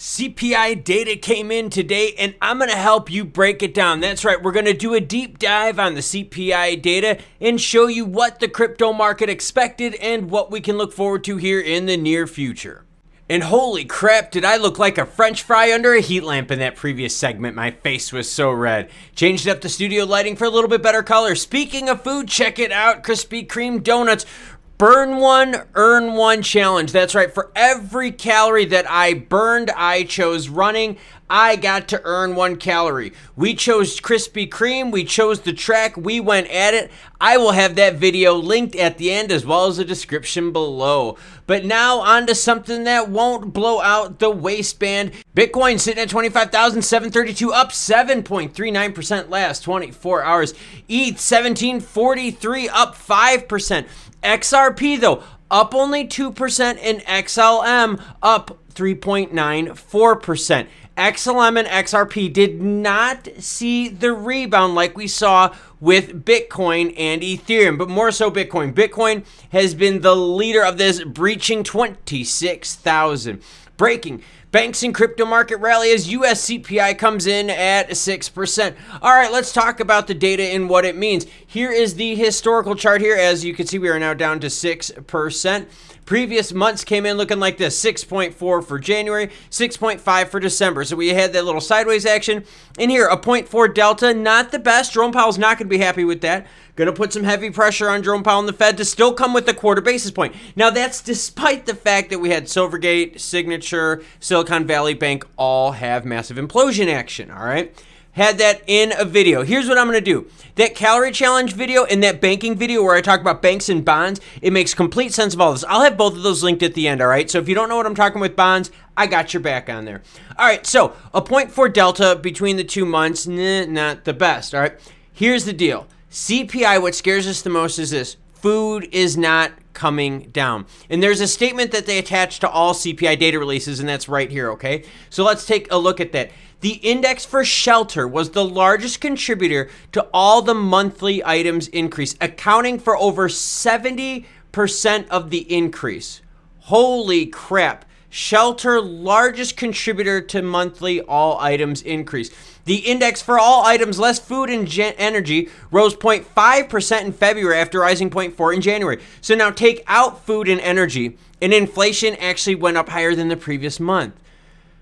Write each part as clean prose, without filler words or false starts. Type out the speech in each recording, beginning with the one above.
CPI data came in today, and I'm going to help you break it down. That's right, we're going to do a deep dive on the CPI data and show you what the crypto market expected and what we can look forward to here in the near future. And holy crap, did I look like a French fry under a heat lamp in that previous segment? My face was so red. Changed up the studio lighting for a little bit better color. Speaking of food, check it out. Krispy Kreme donuts. Burn one, earn one challenge. That's right. For every calorie that I burned, I chose running. I got to earn 1 calorie. We chose Krispy Kreme. We chose the track. We went at it. I will have that video linked at the end as well as the description below. But now on to something that won't blow out the waistband. Bitcoin sitting at 25,732, up 7.39% last 24 hours. ETH 1743, up 5%. XRP though, up only 2%, and XLM up 3.94%. XLM and XRP did not see the rebound like we saw with Bitcoin and Ethereum, but more so Bitcoin. Bitcoin has been the leader of this, breaching 26,000. Breaking. Banks and crypto market rally as US CPI comes in at 6%. All right, let's talk about the data and what it means. Here is the historical chart here. As you can see, we are now down to 6%. Previous months came in looking like this: 6.4 for January, 6.5 for December. So we had that little sideways action. And here, a 0.4 delta, not the best. Jerome Powell's not going to be happy with that. Going to put some heavy pressure on Jerome Powell and the Fed to still come with a quarter basis point. Now, that's despite the fact that we had Silvergate, Signature, Silicon Valley Bank all have massive implosion action, all right? Had that in a video. Here's what I'm going to do. That calorie challenge video and that banking video where I talk about banks and bonds, it makes complete sense of all this. I'll have both of those linked at the end, all right? So if you don't know what I'm talking with bonds, I got your back on there. All right, so a 0.4 delta between the 2 months, not the best, all right? Here's the deal. CPI, what scares us the most is this: food is not coming down. And there's a statement that they attach to all CPI data releases, and that's right here, okay? So let's take a look at that. The index for shelter was the largest contributor to all the monthly items increase, accounting for over 70% of the increase. Holy crap. Shelter, largest contributor to monthly all items increase. The index for all items less food and energy rose 0.5% in February after rising 0.4% in January. So now take out food and energy, and inflation actually went up higher than the previous month.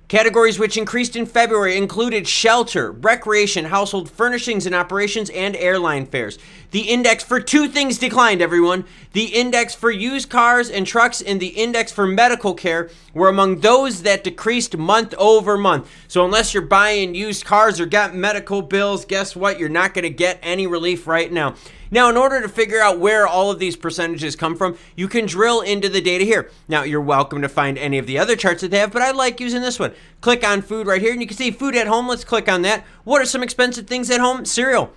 Categories which increased in February included shelter, recreation, household furnishings and operations, and airline fares. The index for 2 things declined, everyone. The index for used cars and trucks and the index for medical care were among those that decreased month over month. So unless you're buying used cars or got medical bills, guess what? You're not going to get any relief right now. Now, in order to figure out where all of these percentages come from, you can drill into the data here. Now, you're welcome to find any of the other charts that they have, but I like using this one. Click on food right here, and you can see food at home. Let's click on that. What are some expensive things at home? Cereal,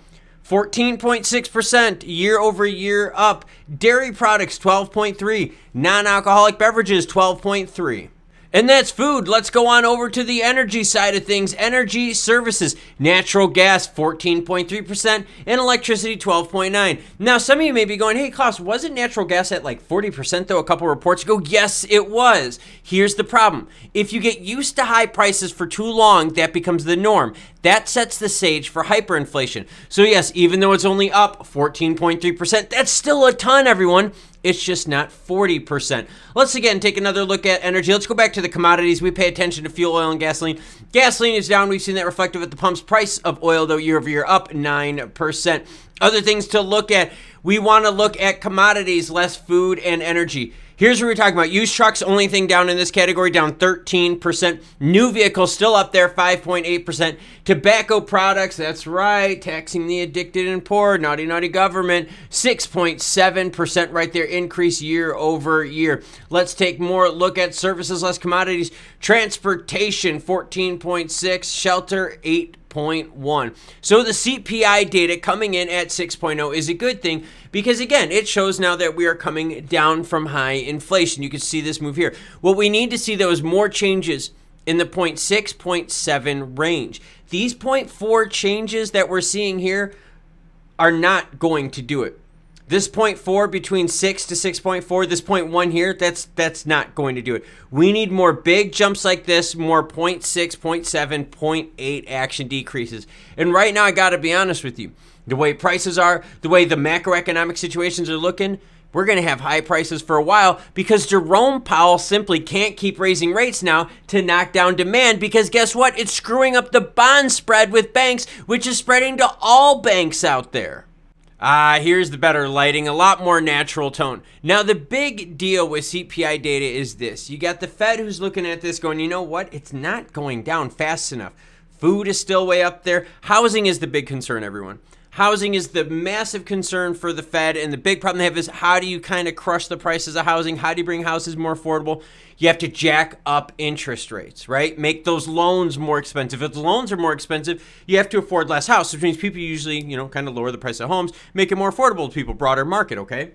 14.6% year over year up. Dairy products, 12.3%. Non-alcoholic beverages, 12.3%. And that's food. Let's go on over to the energy side of things. Energy services, natural gas 14.3% and electricity 12.9%. Now, some of you may be going, hey, Klaus, wasn't natural gas at like 40% though a couple reports ago? Yes, it was. Here's the problem. If you get used to high prices for too long, that becomes the norm. That sets the stage for hyperinflation. So yes, even though it's only up 14.3%, that's still a ton, everyone. It's just not 40%. Let's again take another look at energy. Let's go back to the commodities. We pay attention to fuel, oil, and gasoline. Gasoline is down. We've seen that reflective at the pumps. Price of oil, though, year over year up 9%. Other things to look at. We want to look at commodities, less food and energy. Here's what we're talking about. Used trucks, only thing down in this category, down 13%. New vehicles still up there, 5.8%. Tobacco products, that's right, taxing the addicted and poor, naughty, naughty government, 6.7% right there, increase year over year. Let's take more look at services, less commodities. Transportation, 14.6%. Shelter, 8%. 6.1. So the CPI data coming in at 6.0 is a good thing because, again, it shows now that we are coming down from high inflation. You can see this move here. What we need to see, though, is more changes in the 0.6, 0.7 range. These 0.4 changes that we're seeing here are not going to do it. This 0.4 between 6 to 6.4, this 0.1 here, that's not going to do it. We need more big jumps like this, more 0.6, 0.7, 0.8 action decreases. And right now, I got to be honest with you. The way prices are, the way the macroeconomic situations are looking, we're going to have high prices for a while because Jerome Powell simply can't keep raising rates now to knock down demand because guess what? It's screwing up the bond spread with banks, which is spreading to all banks out there. Here's the better lighting, a lot more natural tone. Now, the big deal with CPI data is this. You got the Fed who's looking at this going, you know what? It's not going down fast enough. Food is still way up there. Housing is the big concern, everyone. Housing is the massive concern for the Fed, and the big problem they have is how do you kind of crush the prices of housing? How do you bring houses more affordable? You have to jack up interest rates, right? Make those loans more expensive. If the loans are more expensive, you have to afford less house, which means people usually, kind of lower the price of homes, make it more affordable to people, broader market, okay?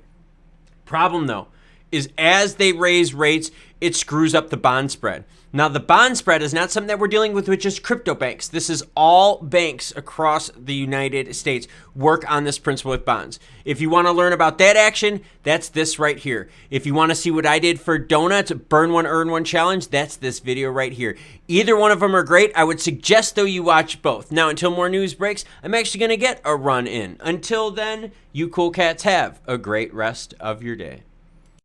Problem, though, is as they raise rates, it screws up the bond spread. Now, the bond spread is not something that we're dealing with just crypto banks. This is all banks across the United States work on this principle with bonds. If you want to learn about that action, that's this right here. If you want to see what I did for donuts, burn one, earn one challenge, that's this video right here. Either one of them are great. I would suggest, though, you watch both. Now, until more news breaks, I'm actually going to get a run in. Until then, you cool cats have a great rest of your day.